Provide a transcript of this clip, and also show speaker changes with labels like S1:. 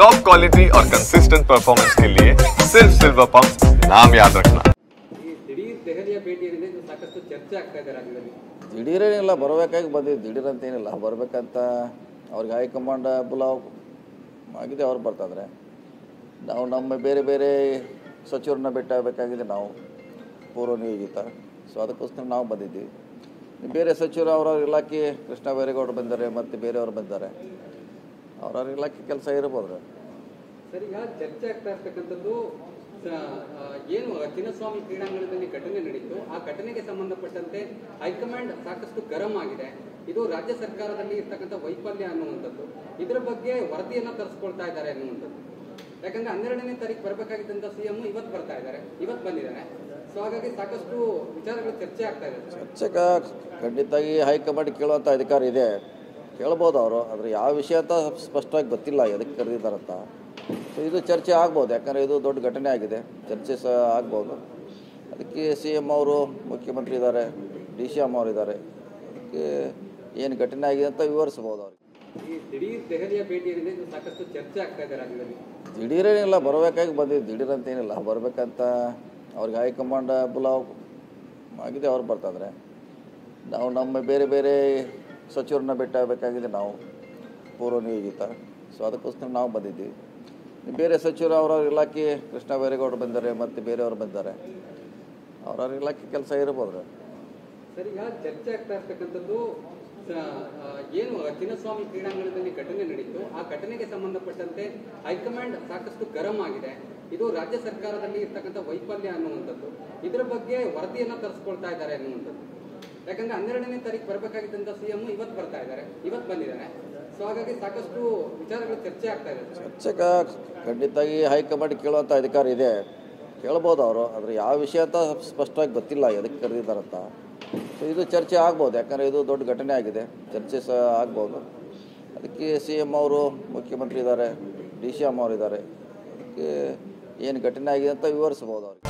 S1: Top quality और consistent performance के लिए सिर्फ सिल्वर पंप नाम याद रखना।
S2: ದೆಹಲಿಯ ಭೇಟಿ ಏನಿದೆ ಇದು ಸಾಕಷ್ಟು ಚರ್ಚೆ ಆಗ್ತಾ ಇದೆ ರಾಜ್ಯದಲ್ಲಿ.
S3: ದಿಢೀರೇನಿಲ್ಲ, ಬರಬೇಕಾಗಿ ಬಂದಿದ್ದು, ದಿಢೀರ್ ಅಂತ ಏನಿಲ್ಲ, ಬರಬೇಕಂತ ಅವ್ರಿಗೆ ಹೈಕಮಾಂಡ್ ಬುಲಾವ್ ಆಗಿದೆ, ಅವ್ರು ಬರ್ತಾಯಿದ್ರೆ ನಾವು ನಮ್ಮ ಬೇರೆ ಬೇರೆ ಸಚಿವರನ್ನ ಭೇಟಿ ಆಗಬೇಕಾಗಿದೆ, ನಾವು ಪೂರ್ವ ನಿಯೋಜಿತ. ಸೊ ಅದಕ್ಕೋಸ್ಕರ ನಾವು ಬಂದಿದ್ವಿ. ಬೇರೆ ಸಚಿವರು ಅವ್ರವ್ರ ಇಲಾಖೆ, ಕೃಷ್ಣ ಬೈರೇಗೌಡರು ಬಂದಿದ್ದಾರೆ ಮತ್ತು ಬೇರೆಯವರು ಬಂದಿದ್ದಾರೆ, ಅವ್ರವ್ರ ಇಲಾಖೆ ಕೆಲಸ ಇರ್ಬೋದು.
S2: ಸರ್, ಈಗ ಚರ್ಚೆ ಆಗ್ತಾ ಇರ್ತಕ್ಕಂಥದ್ದು ಏನು ಚಿನ್ನಸ್ವಾಮಿ ಕ್ರೀಡಾಂಗಣದಲ್ಲಿ ಘಟನೆ ನಡೀತು, ಆ ಘಟನೆಗೆ ಸಂಬಂಧಪಟ್ಟಂತೆ ಹೈಕಮಾಂಡ್ ಸಾಕಷ್ಟು ಗರಂ ಆಗಿದೆ. ಇದು ರಾಜ್ಯ ಸರ್ಕಾರದಲ್ಲಿ ಇರ್ತಕ್ಕಂಥ ವೈಫಲ್ಯ ಅನ್ನುವಂಥದ್ದು. ಇದರ ಬಗ್ಗೆ ವರದಿಯನ್ನ ತರಿಸ್ಕೊಳ್ತಾ ಇದ್ದಾರೆ ಅನ್ನುವಂಥದ್ದು. ಯಾಕಂದ್ರೆ 12ನೇ ತಾರೀಕು ಬರಬೇಕಾಗಿದ್ದಂಥ CM ಇವತ್ತು ಬರ್ತಾ ಇದ್ದಾರೆ, ಇವತ್ತು ಬಂದಿದ್ದಾರೆ. ಸೊ ಹಾಗಾಗಿ ಸಾಕಷ್ಟು ವಿಚಾರಗಳು ಚರ್ಚೆ ಆಗ್ತಾ ಇದೆ.
S3: ಚರ್ಚೆಗೆ ಖಂಡಿತವಾಗಿ ಹೈಕಮಾಂಡ್ ಕೇಳುವಂಥ ಅಧಿಕಾರ ಇದೆ, ಕೇಳ್ಬೋದು ಅವರು. ಆದರೆ ಯಾವ ವಿಷಯ ಅಂತ ಸ್ಪಷ್ಟವಾಗಿ ಗೊತ್ತಿಲ್ಲ, ಎದಕ್ಕೆ ಕರೆದಿದ್ದಾರಂತ. ಸೊ ಇದು ಚರ್ಚೆ ಆಗ್ಬೋದು, ಯಾಕಂದರೆ ಇದು ದೊಡ್ಡ ಘಟನೆ ಆಗಿದೆ, ಚರ್ಚೆ ಸಹ ಆಗ್ಬೋದು. ಅದಕ್ಕೆ CM ಅವರು, ಮುಖ್ಯಮಂತ್ರಿ ಇದ್ದಾರೆ, DCM ಅವರು ಇದ್ದಾರೆ, ಅದಕ್ಕೆ ಏನು ಘಟನೆ ಆಗಿದೆ ಅಂತ ವಿವರಿಸ್ಬೋದು ಅವ್ರಿಗೆ.
S2: ಈ ದಿಢೀರ್ ದೆಹಲಿಯ ಭೇಟಿ ಏನಿದೆ ಇದು ಸಾಕಷ್ಟು ಚರ್ಚೆ ಆಗ್ತಾ ಇದೆ ರಾಜ್ಯದಲ್ಲಿ.
S3: ದಿಢೀರೇನಿಲ್ಲ, ಬರಬೇಕಾಗಿ ಬಂದಿದ್ದು, ದಿಢೀರ್ ಅಂತ ಏನಿಲ್ಲ, ಬರಬೇಕಂತ ಅವ್ರಿಗೆ ಹೈಕಮಾಂಡ್ ಬುಲಾವ್ ಆಗಿದೆ, ಅವ್ರು ಬರ್ತಾಯಿದ್ರೆ ನಾವು ನಮ್ಮ ಬೇರೆ ಬೇರೆ ಸಚಿವರನ್ನ ಭೇಟಿ ಆಗಬೇಕಾಗಿದೆ, ನಾವು ಪೂರ್ವ ನಿಯೋಜಿತ. ಸೊ ಅದಕ್ಕೋಸ್ಕರ ನಾವು ಬಂದಿದ್ವಿ. ಬೇರೆ ಸಚಿವರು ಅವ್ರವ್ರ ಇಲಾಖೆ, ಕೃಷ್ಣ ಬೈರೇಗೌಡರು ಬಂದಿದ್ದಾರೆ ಮತ್ತು ಬೇರೆಯವರು ಬಂದಿದ್ದಾರೆ, ಅವ್ರವ್ರ ಇಲಾಖೆ ಕೆಲಸ ಇರ್ಬೋದು.
S2: ಸರ್, ಈಗ ಚರ್ಚೆ ಆಗ್ತಾ ಇರ್ತಕ್ಕಂಥದ್ದು ಏನು ಚಿನ್ನಸ್ವಾಮಿ ಕ್ರೀಡಾಂಗಣದಲ್ಲಿ ಘಟನೆ ನಡೀತು, ಆ ಘಟನೆಗೆ ಸಂಬಂಧಪಟ್ಟಂತೆ ಹೈಕಮಾಂಡ್ ಸಾಕಷ್ಟು ಗರಂ ಆಗಿದೆ. ಇದು ರಾಜ್ಯ ಸರ್ಕಾರದಲ್ಲಿ ಇರ್ತಕ್ಕಂಥ ವೈಫಲ್ಯ ಅನ್ನುವಂಥದ್ದು. ಇದರ ಬಗ್ಗೆ ವರದಿಯನ್ನ ತರಿಸ್ಕೊಳ್ತಾ ಇದ್ದಾರೆ ಅನ್ನುವಂಥದ್ದು. ಯಾಕಂದ್ರೆ 12ನೇ ತಾರೀಕು ಬರಬೇಕಾಗಿದ್ದಂಥ CM ಇವತ್ತು ಬರ್ತಾ ಇದ್ದಾರೆ, ಇವತ್ತು ಬಂದಿದ್ದಾರೆ. ಸೊ ಹಾಗಾಗಿ ಸಾಕಷ್ಟು ವಿಚಾರಗಳು ಚರ್ಚೆ ಆಗ್ತಾ ಇದೆ.
S3: ಚರ್ಚೆಗೆ ಖಂಡಿತವಾಗಿ ಹೈಕಮಾಂಡ್ ಕೇಳುವಂಥ ಅಧಿಕಾರ ಇದೆ, ಕೇಳ್ಬೋದು ಅವರು. ಆದರೆ ಯಾವ ವಿಷಯ ಅಂತ ಸ್ಪಷ್ಟವಾಗಿ ಗೊತ್ತಿಲ್ಲ, ಎದಕ್ಕೆ ಕರೆದಿದ್ದಾರಂತ. ಸೊ ಇದು ಚರ್ಚೆ ಆಗ್ಬೋದು, ಯಾಕಂದರೆ ಇದು ದೊಡ್ಡ ಘಟನೆ ಆಗಿದೆ, ಚರ್ಚೆ ಸಹ ಆಗ್ಬೋದು. ಅದಕ್ಕೆ CM ಅವರು, ಮುಖ್ಯಮಂತ್ರಿ ಇದ್ದಾರೆ, DCM ಅವರು ಇದ್ದಾರೆ, ಅದಕ್ಕೆ ಏನು ಘಟನೆ ಆಗಿದೆ ಅಂತ ವಿವರಿಸ್ಬೋದು ಅವ್ರಿಗೆ.